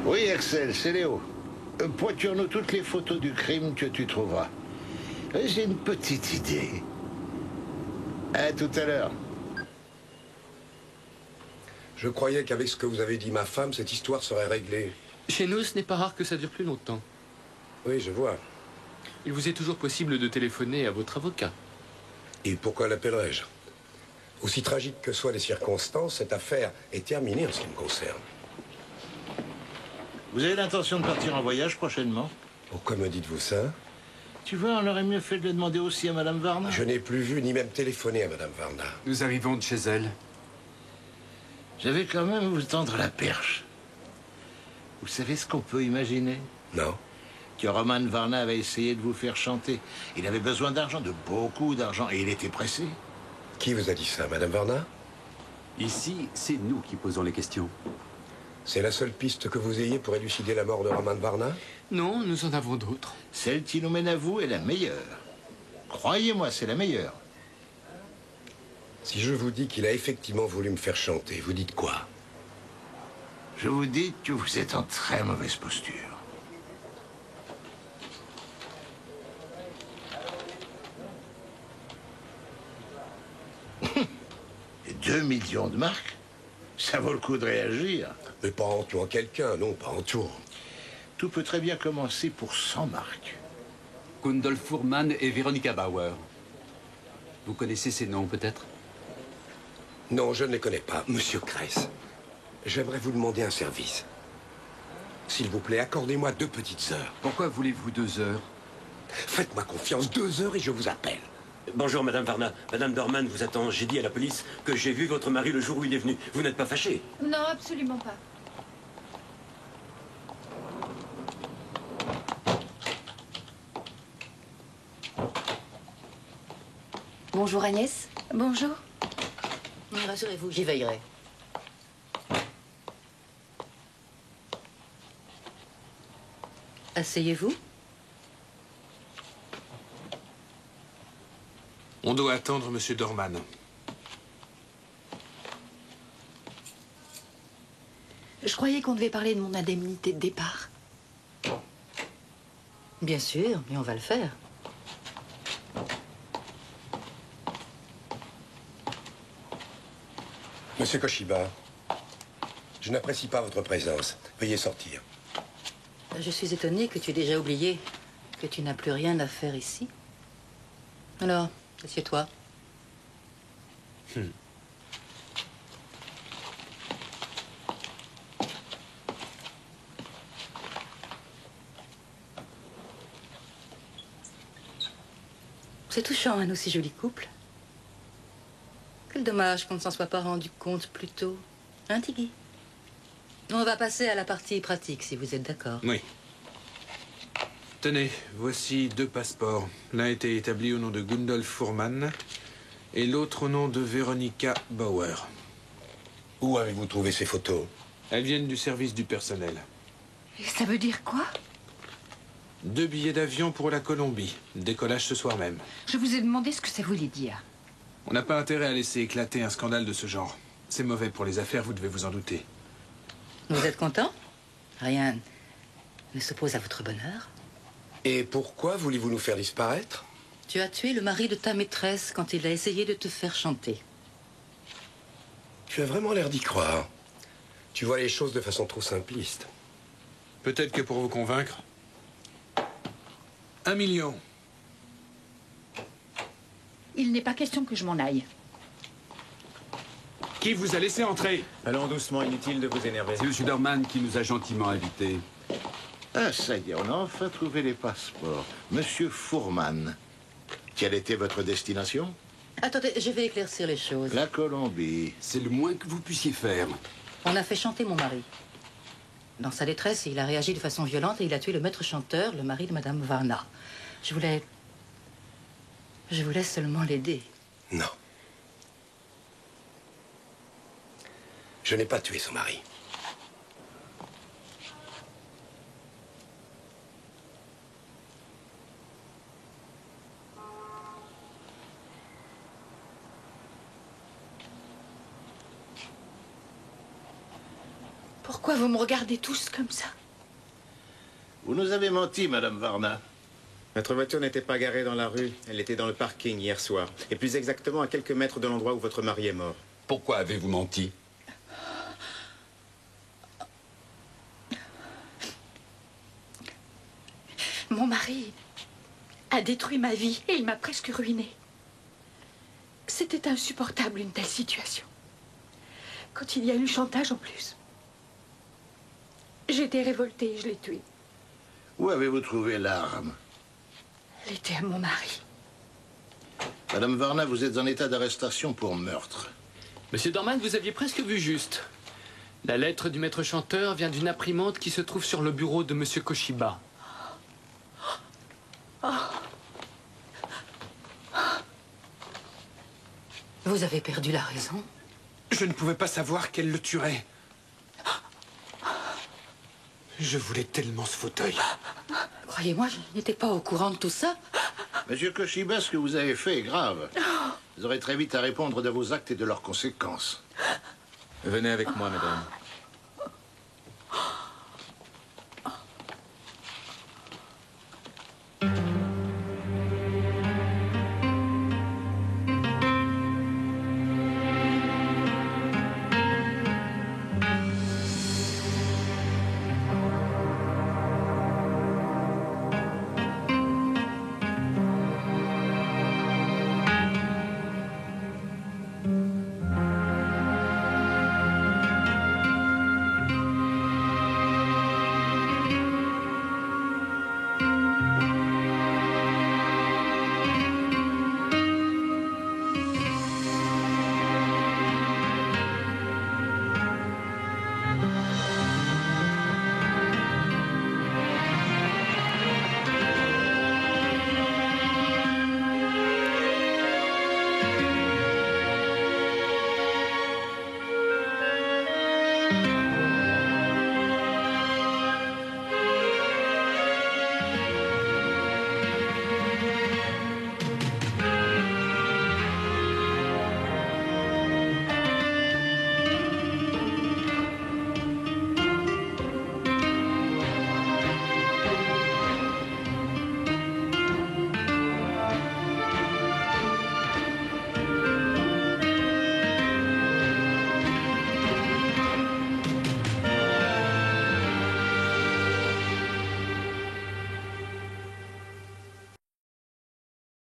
Oui, Axel, c'est Léo. Procure-nous toutes les photos du crime que tu trouveras. J'ai une petite idée. À tout à l'heure. Je croyais qu'avec ce que vous avez dit ma femme, cette histoire serait réglée. Chez nous, ce n'est pas rare que ça dure plus longtemps. Oui, je vois. Il vous est toujours possible de téléphoner à votre avocat. Et pourquoi l'appellerais-je? Aussi tragique que soient les circonstances, cette affaire est terminée en ce qui me concerne. Vous avez l'intention de partir en voyage prochainement? Pourquoi me dites-vous ça? Tu vois, on aurait mieux fait de le demander aussi à Madame Varna. Je n'ai plus vu ni même téléphoné à Madame Varna. Nous arrivons de chez elle. Je vais quand même vous tendre la perche. Vous savez ce qu'on peut imaginer? Non. Que Roman Varna avait essayé de vous faire chanter. Il avait besoin d'argent, de beaucoup d'argent, et il était pressé. Qui vous a dit ça, Madame Varna? Ici, c'est nous qui posons les questions. C'est la seule piste que vous ayez pour élucider la mort de Roman Varna? Non, nous en avons d'autres. Celle qui nous mène à vous est la meilleure. Croyez-moi, c'est la meilleure. Si je vous dis qu'il a effectivement voulu me faire chanter, vous dites quoi? Je vous dis que vous êtes en très mauvaise posture. Et 2 millions de marques? Ça vaut le coup de réagir. Mais pas en tuant quelqu'un, non, pas en tuant. Tout peut très bien commencer pour 100 marques. Gundolf Fuhrmann et Veronica Bauer. Vous connaissez ces noms, peut-être? Non, je ne les connais pas. Monsieur Kress, j'aimerais vous demander un service. S'il vous plaît, accordez-moi 2 petites heures. Pourquoi voulez-vous 2 heures? Faites-moi confiance, 2 heures et je vous appelle. Bonjour, Madame Varna. Madame Dorman vous attend. J'ai dit à la police que j'ai vu votre mari le jour où il est venu. Vous n'êtes pas fâché? Non, absolument pas. Bonjour Agnès. Bonjour. Rassurez-vous, j'y veillerai. Asseyez-vous. On doit attendre Monsieur Dorman. Je croyais qu'on devait parler de mon indemnité de départ. Bien sûr, mais on va le faire. Monsieur Koshiba, je n'apprécie pas votre présence. Veuillez sortir. Je suis étonnée que tu aies déjà oublié que tu n'as plus rien à faire ici. Alors, assieds-toi. C'est touchant, un aussi joli couple. Quel dommage qu'on ne s'en soit pas rendu compte plus tôt. Hein, Tiggy? On va passer à la partie pratique, si vous êtes d'accord. Oui. Tenez, voici 2 passeports. L'un était établi au nom de Gundolf Fuhrmann et l'autre au nom de Veronica Bauer. Où avez-vous trouvé ces photos? Elles viennent du service du personnel. Et ça veut dire quoi? 2 billets d'avion pour la Colombie. Décollage ce soir même. Je vous ai demandé ce que ça voulait dire. On n'a pas intérêt à laisser éclater un scandale de ce genre. C'est mauvais pour les affaires, vous devez vous en douter. Vous êtes content? Rien ne s'oppose à votre bonheur. Et pourquoi voulez-vous nous faire disparaître? Tu as tué le mari de ta maîtresse quand il a essayé de te faire chanter. Tu as vraiment l'air d'y croire. Tu vois les choses de façon trop simpliste. Peut-être que pour vous convaincre. 1 million. Il n'est pas question que je m'en aille. Qui vous a laissé entrer? Allons doucement, inutile de vous énerver. C'est M. Dorman qui nous a gentiment invités. Ah, ça y est, on a enfin trouvé les passeports. Monsieur Fuhrmann, quelle était votre destination? Attendez, je vais éclaircir les choses. La Colombie. C'est le moins que vous puissiez faire. On a fait chanter mon mari. Dans sa détresse, il a réagi de façon violente et il a tué le maître chanteur, le mari de Madame Varna. Je voulais seulement l'aider. Non. Je n'ai pas tué son mari. Pourquoi vous me regardez tous comme ça? Vous nous avez menti, Madame Varna. Notre voiture n'était pas garée dans la rue. Elle était dans le parking hier soir. Et plus exactement à quelques mètres de l'endroit où votre mari est mort. Pourquoi avez-vous menti? Mon mari a détruit ma vie et il m'a presque ruinée. C'était insupportable une telle situation. Quand il y a eu chantage en plus. J'étais révoltée et je l'ai tué. Où avez-vous trouvé l'arme? Elle était à mon mari. Madame Varna, vous êtes en état d'arrestation pour meurtre. Monsieur Dorman, vous aviez presque vu juste. La lettre du maître chanteur vient d'une imprimante qui se trouve sur le bureau de Monsieur Koshiba. Vous avez perdu la raison? Je ne pouvais pas savoir qu'elle le tuerait. Je voulais tellement ce fauteuil. Croyez-moi, je n'étais pas au courant de tout ça. Monsieur Koshiba, ce que vous avez fait est grave. Vous aurez très vite à répondre de vos actes et de leurs conséquences. Venez avec moi, madame.